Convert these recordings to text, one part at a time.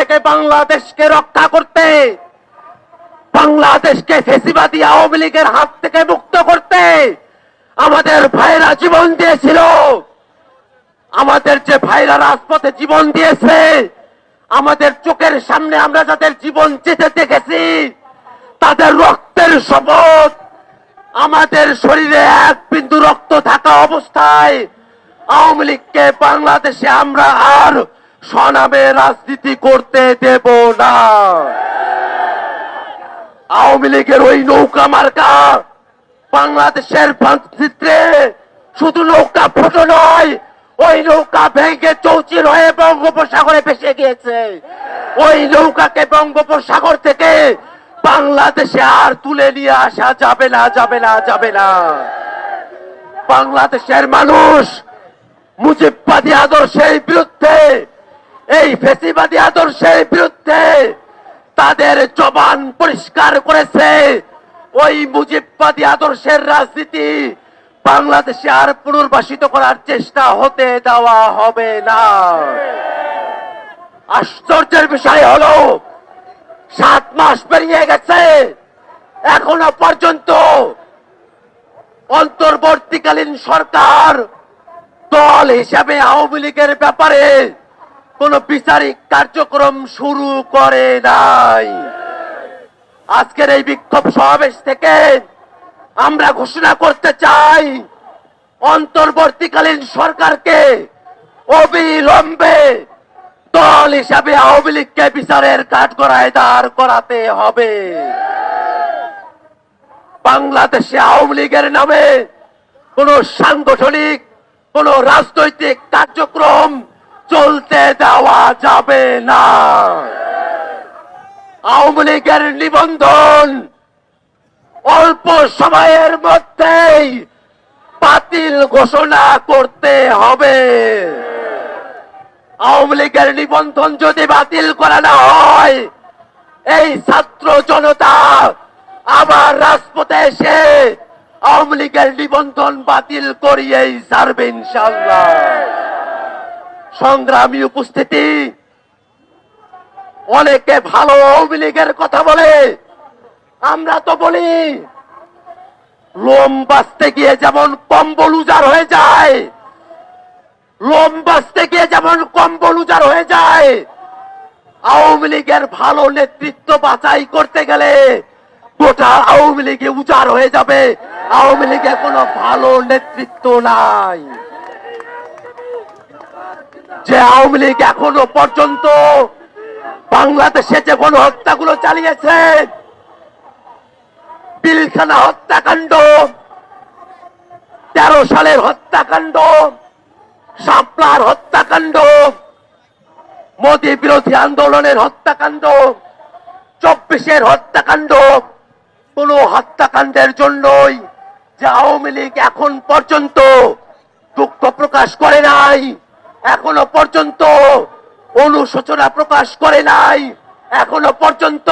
থেকে বাংলাদেশকে রক্ষা করতে, বাংলাদেশকে ফ্যাসিবাদী আওয়ামী লীগের হাত থেকে মুক্ত করতে আমাদের ভাইরা জীবন দিয়েছিল। আমাদের যে ভাইরা রাজপথে জীবন দিয়েছে, আমাদের চোখের সামনে আমরা যাদের জীবন যেতে দেখেছি, তাদের রক্তের শপথ, আমাদের শরীরে এক বিন্দু রক্ত থাকা অবস্থায় আওয়ামী লীগকে বাংলাদেশে আমরা আর স্বনামে রাজনীতি করতে দেব না। আওয়ামী লীগের ওই নৌকা মার্কা বাংলাদেশের মানচিত্রে শুধু নৌকা ফটো নয়, ওই নৌকা ভেঙে চৌচির হয়ে বঙ্গোপসাগরে ভেসে গিয়েছে। ওই নৌকাকে বঙ্গোপসাগর থেকে বাংলাদেশে আর তুলে নিয়ে আসা যাবে না, যাবে না, যাবে না। বাংলাদেশের মানুষ মুজিববাদী আদর্শের বিরুদ্ধে, এই ফ্যাসিবাদী আদর্শের বিরুদ্ধে তাদের জবান পরিষ্কার করেছে। ওই মুজিববাদী আদর্শের রাজনীতি বাংলাদেশে আর পুনর্বাসিত করার চেষ্টা হতে দেওয়া হবে না। আশ্চর্যের বিষয় হলো 7 মাস পেরিয়ে গেছে, এখনো পর্যন্ত অন্তর্বর্তীকালীন সরকার দল হিসাবে আওয়ামী লীগের ব্যাপারে কোন বিচারিক কার্যক্রম শুরু করে নাই। আজকের এই বিক্ষোভ সমাবেশ থেকে আমরা ঘোষণা করতে চাই, অন্তর্বর্তীকালীন সরকারকে অবিলম্বে দল হিসাবে আওয়ামী লীগকে বিচারের কাঠগড়ায় দাঁড় করাতে হবে। বাংলাদেশে আওয়ামী লীগের নামে কোন সাংগঠনিক, কোন রাজনৈতিক কার্যক্রম চলতে দেওয়া যাবে না। আওয়ামী লীগের নিবন্ধন অল্প সময়ের মধ্যেই বাতিল ঘোষণা করতে হবে। আওয়ামী লীগের নিবন্ধন যদি বাতিল করা না হয়, এই ছাত্র জনতা আবার রাজপথে এসে আওয়ামী লীগের নিবন্ধন বাতিল করিয়েই ছাড়বে ইনশাআল্লাহ। সংগ্রামী উপস্থিতি, অনেকে ভালো আওয়ামী লীগের কথা বলে, আমরা তো বলি লোম বাঁচতে গিয়ে যেমন কম্বল উজাড় হয়ে যায়, লোম বাঁচতে গিয়ে যেমন কম্বল উজাড় হয়ে যায়, আওয়ামী লীগের ভালো নেতৃত্ব বাছাই করতে গেলে গোটা আওয়ামী লীগে উজাড় হয়ে যাবে। আওয়ামী লীগে কোনো ভালো নেতৃত্ব নাই। যে আওয়ামী লীগ এখনো পর্যন্ত বাংলাদেশে যে গণহত্যাগুলো চালিয়েছে, পিলখানা হত্যাকাণ্ড, 13 সালের হত্যাকাণ্ড, শাপলার হত্যাকাণ্ড, মোদী বিরোধী আন্দোলনের হত্যাকাণ্ড, 24-এর হত্যাকাণ্ড, কোন হত্যাকাণ্ডের জন্যই যে আওয়ামী লীগ এখন পর্যন্ত দুঃখ প্রকাশ করে নাই, এখনো পর্যন্ত অনুশোচনা প্রকাশ করে নাই, এখনো পর্যন্ত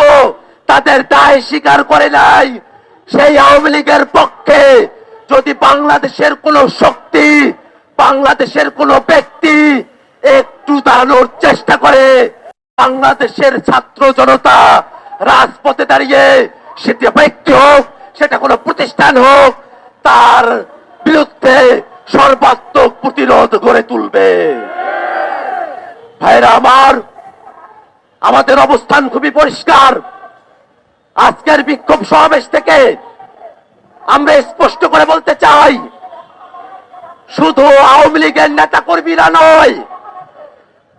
তাদের দায় স্বীকার করে নাই। সেই আওয়ামী লীগের পক্ষে যদি বাংলাদেশের কোন শক্তি, বাংলাদেশের কোন ব্যক্তি একটু দাঁড়ানোর চেষ্টা করে, বাংলাদেশের ছাত্র জনতা রাজপথে দাঁড়িয়ে, সেটা ব্যক্তি হোক, সেটা কোনো প্রতিষ্ঠান হোক, তার বিরুদ্ধে সর্বাত্মক প্রতিরোধ গড়ে তুলবে। ভাইরা আমার, আমাদের অবস্থান খুবই পরিষ্কার। আজকের বিক্ষোভ সমাবেশ থেকে আমরা স্পষ্ট করে বলতে চাই, শুধু আওয়ামী লীগের নেতা কর্মীরা নয়,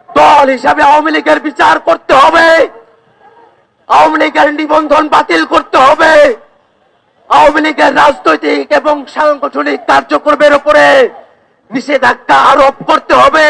দল হিসাবে আওয়ামী লীগের বিচার করতে হবে, আওয়ামী লীগের নিবন্ধন বাতিল করতে হবে, আওয়ামী লীগের রাজনৈতিক এবং সাংগঠনিক কার্যক্রমের উপরে নিষেধাজ্ঞা আরোপ করতে হবে।